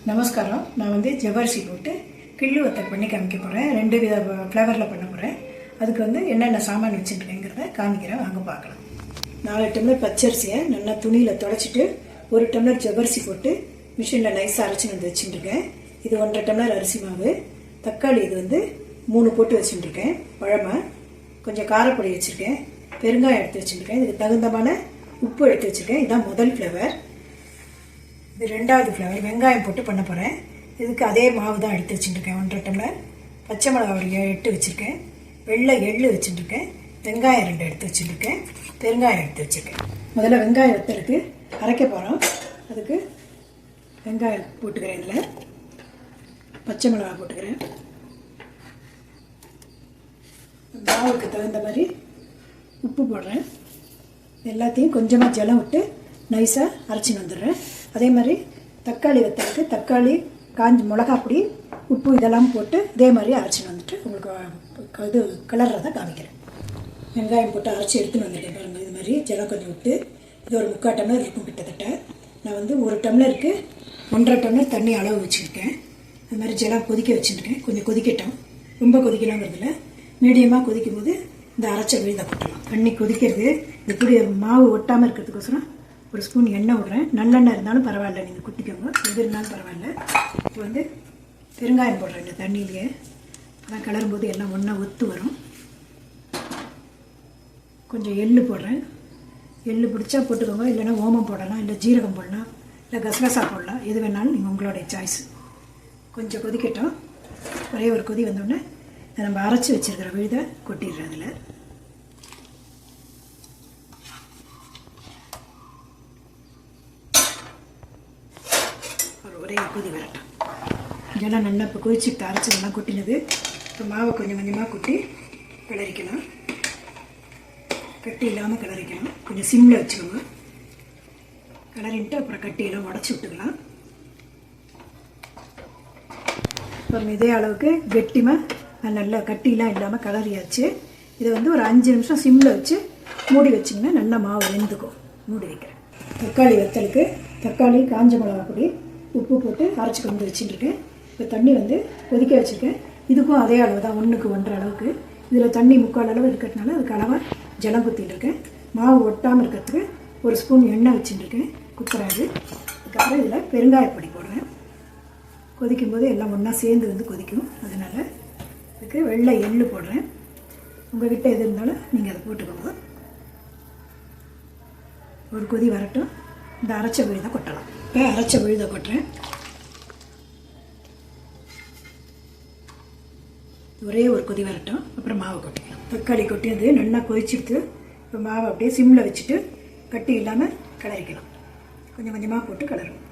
நமஸ்காரம். நான் வந்து ஜவ்வரிசி போட்டு கிள்ளு வத்தல் பண்ணி காமிக்க போகிறேன். 2 வித ஃப்ளேவரில் பண்ண போகிறேன். அதுக்கு வந்து என்னென்ன சாமான் வச்சுருக்கேங்கிறத காமிக்கிறேன், வாங்க பார்க்கலாம். 4 டம்ளர் பச்சரிசியை நல்லா துணியில் துடைச்சிட்டு 1 டம்ளர் ஜவ்வரிசி போட்டு மிஷினில் நைஸாக அரைச்சி வந்து வச்சுட்டுருக்கேன். இது 1.5 டம்ளர் அரிசி மாவு. தக்காளி இது வந்து 3 போட்டு வச்சுட்டுருக்கேன். பழமா கொஞ்சம் காரப்பொடி வச்சுருக்கேன். பெருங்காயம் எடுத்து வச்சுருக்கேன். இதுக்கு தகுந்தமான உப்பு எடுத்து வச்சுருக்கேன். இதுதான் முதல் ஃப்ளேவர். இது 2வது ஃப்ளேவர். வெங்காயம் போட்டு பண்ண போகிறேன். இதுக்கு அதே மாவு தான் எடுத்து வச்சுட்டுருக்கேன். 1.5 டம்ளர் பச்சை மிளகா ஒரு 8 வச்சுருக்கேன். வெள்ளை எள்ளு வச்சுட்டுருக்கேன். வெங்காயம் 2 எடுத்து வச்சுருக்கேன். பெருங்காயம் எடுத்து வச்சுருக்கேன். முதல்ல வெங்காயம் வத்தலுக்கு அரைக்க போகிறோம். அதுக்கு வெங்காயம் போட்டுக்கிறேன். இதில் பச்சை மிளகா போட்டுக்கிறேன். மாவுக்கு தகுந்த மாதிரி உப்பு போடுறேன். எல்லாத்தையும் கொஞ்சமாக ஜலம் விட்டு நைஸாக அரைச்சின்னு வந்துடுறேன். அதே மாதிரி தக்காளி வத்தலுக்கு தக்காளி, காஞ்சி மிளகாப்பொடி, உப்பு இதெல்லாம் போட்டு இதே மாதிரி அரைச்சின்னு வந்துட்டு உங்களுக்கு இது கலர்றதை காமிக்கிறேன். வெங்காயம் போட்டு அரைச்சி எடுத்துன்னு வந்துட்டேன் பாருங்கள். இது மாதிரி ஜலம் கொஞ்சம் விட்டு இது ஒரு 3/4 டம்ளர் இருக்கும் கிட்டத்தட்ட. நான் வந்து 1 டம்ளருக்கு 1.5 டம்ளர் தண்ணி அளவு வச்சுருக்கேன். அது மாதிரி ஜலம் கொதிக்க வச்சுருக்கேன். கொஞ்சம் கொதிக்கட்டும். ரொம்ப கொதிக்கலாங்கிறதுல மீடியமாக கொதிக்கும் போது இந்த அரைச்ச விழுதை கொட்டலாம். தண்ணி கொதிக்கிறது எப்படி மாவு ஒட்டாமல் இருக்கிறதுக்கோசரம் ஒரு ஸ்பூன் எண்ணெய் விடுறேன். நல்லெண்ணெய் இருந்தாலும் பரவாயில்ல, நீங்கள் குட்டிக்கோங்க. எது இருந்தாலும் பரவாயில்ல. இப்போ வந்து பெருங்காயம் போடுறேன் இந்த தண்ணியிலேயே. அதான் கிளறும் போது எல்லாம் ஒன்றா ஒத்து வரும். கொஞ்சம் எள்ளு போடுறேன். எள்ளு பிடிச்சா போட்டுக்கோங்க, இல்லைன்னா ஓமம் போடலாம், இல்லை ஜீரகம் போடலாம், இல்லை கசகசா போடலாம். எது வேணாலும் நீங்கள் உங்களுடைய சாய்ஸ். கொஞ்சம் கொதிக்கட்டும். ஒரே ஒரு கொதி வந்தோடனே நம்ம அரைச்சி வச்சுருக்கிற விழுதை கொட்டிடுறேன். அதில் ஒரே கொதி வரட்டும். இதெல்லாம் நல்லா இப்போ கொதிச்சுட்டு அரைச்சதெல்லாம் கொட்டினது. இப்போ மாவை கொஞ்சம் கொஞ்சமாக கொட்டி கிளறிக்கலாம். கட்டி இல்லாமல் கிளறிக்கலாம். கொஞ்சம் சிம்மில் வச்சுக்கோங்க. கிளறிட்டு அப்புறம் கட்டியெல்லாம் உடச்சி விட்டுக்கலாம். அப்புறம் இதே அளவுக்கு கெட்டிமாக நல்லா கட்டிலாம் இல்லாமல் கிளறியாச்சு. இதை வந்து ஒரு 5 நிமிஷம் சிம்மில் வச்சு மூடி வச்சிங்கன்னா நல்லா மாவு வெந்துக்கும். மூடி வைக்கிறேன். தக்காளி வத்தலுக்கு தக்காளி, காஞ்ச மிளகா பொடி, உப்பு போட்டு அரைச்சி கொண்டு வச்சுட்டுருக்கேன். இப்போ தண்ணி வந்து கொதிக்க வச்சுருக்கேன். இதுக்கும் அதே அளவு தான், 1க்கு 1.5 அளவுக்கு. இதில் தண்ணி 3/4 அளவு இருக்கிறதுனால அதுக்கு அளவாக ஜலம் குத்திட்டுருக்கேன். மாவு ஒட்டாமல் இருக்கிறதுக்கு ஒரு ஸ்பூன் எண்ணெய் வச்சுட்டுருக்கேன். குத்துறாது. அதுக்கப்புறம் இதில் பெருங்காயப்பொடி போடுவேன். கொதிக்கும்போது எல்லாம் ஒன்றா சேர்ந்து வந்து கொதிக்கும். அதனால் இதுக்கு வெள்ளை எள்ளு போடுறேன். உங்கள்கிட்ட எது இருந்தாலும் நீங்கள் அதை போட்டுக்கோங்க. ஒரு கொதி வரட்டும். இந்த அரைச்ச விழுதை கொட்டலாம். இப்போ அரைச்ச விழுதை கொட்டுறேன். ஒரே ஒரு கொதி வரட்டும். அப்புறம் மாவை கொட்டிக்கலாம். தக்காளி கொட்டியது நல்லா கொதிச்சுட்டு இப்போ மாவை அப்படியே சிம்மில் வச்சுட்டு கட்டி இல்லாமல் கிளறிக்கலாம். கொஞ்சம் கொஞ்சமாக போட்டு கிளறும்.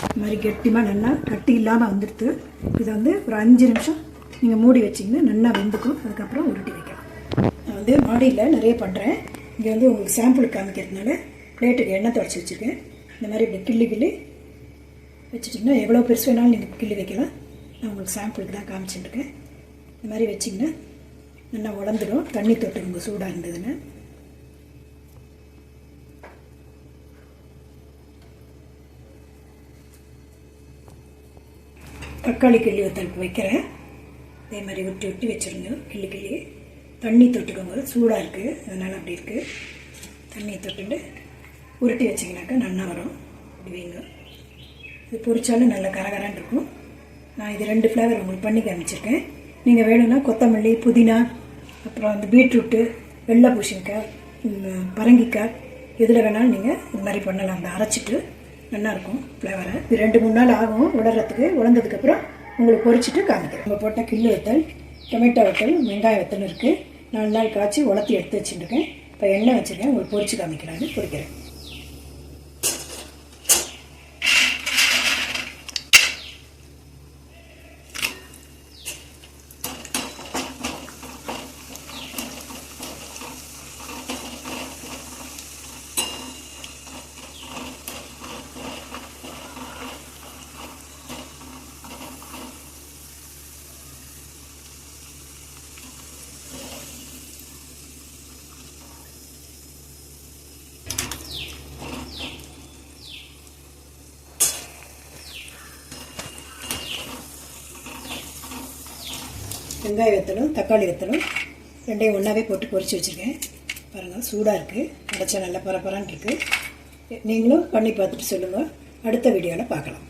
இது மாதிரி கெட்டிமாக நல்லா கட்டி இல்லாமல் வந்துடுது. இதை வந்து ஒரு 5 நிமிஷம் நீங்கள் மூடி வச்சிங்கன்னா நல்லா வெந்துக்கும். அதுக்கப்புறம் உருட்டி வைக்கலாம். நான் வந்து மாடியில் நிறைய பண்ணுறேன். இங்கே வந்து உங்களுக்கு சாம்பிளுக்கு காமிக்கிறதுனால பிளேட்டுக்கு எண்ணெய் தொடச்சி வச்சுருக்கேன். இந்த மாதிரி இப்படி கிள்ளி கிள்ளி வச்சுட்டிங்கன்னா எவ்வளோ பெருசு வேணாலும் நீங்கள் கிள்ளி வைக்கலாம். நான் உங்களுக்கு சாம்பிளுக்கு தான் காமிச்சுட்டுருக்கேன். இந்த மாதிரி வச்சிங்கன்னா நல்லா உடந்துடும். தண்ணி தொட்டுக்குங்க சூடாக இருந்ததுன்னு. தக்காளி கிள்ளி வத்தலுக்கு வைக்கிறேன். அதே மாதிரி விட்டு விட்டு வச்சுருங்க. கிள்ளி கிள்ளி தண்ணி தொட்டுக்கோங்க. சூடாக இருக்குது, அதனால் அப்படி இருக்குது. தண்ணியை தொட்டுட்டு உருட்டி வச்சிங்கனாக்கா நல்லா வரும். இப்படி வைங்க. இது பொரிச்சாலும் நல்லா கரகரான்னு இருக்கும். நான் இது 2 ஃப்ளேவர் உங்களுக்கு பண்ணி காமிச்சிருக்கேன். நீங்கள் வேணும்னா கொத்தமல்லி, புதினா, அப்புறம் அந்த பீட்ரூட்டு, வெள்ளை பூசணிக்காய், பரங்கிக்காய் எதில் வேணாலும் நீங்கள் இது மாதிரி பண்ணலாம். அந்த அரைச்சிட்டு நல்லாயிருக்கும் ஃப்ளேவரை. இது 2-3 நாள் ஆகும் உலர்றதுக்கு. உலர்ந்ததுக்கப்புறம் உங்களுக்கு பொரிச்சிட்டு காமிக்கிறேன். நம்ம போட்டால் கிள்ளு வத்தல், டொமேட்டோ வத்தல், வெங்காய வத்தல் இருக்குது. 4 நாள் காய்ச்சி உலர்த்தி எடுத்து வச்சுட்டுருக்கேன். இப்போ எண்ணெய் வச்சுருக்கேன். உங்களுக்கு பொரிச்சு காமிக்கிறாங்க. பொரிக்கிறேன். வெங்காய வத்தலும் தக்காளி வத்தலும் ரெண்டையும் ஒன்றாவே போட்டு பொரிச்சு வச்சுருக்கேன். பாருங்கள், சூடாக இருக்குது, அடைச்சா நல்லா பரபரான்னு இருக்குது. நீங்களும் பண்ணி பார்த்துட்டு சொல்லுங்கள். அடுத்த வீடியோவில் பார்க்கலாம்.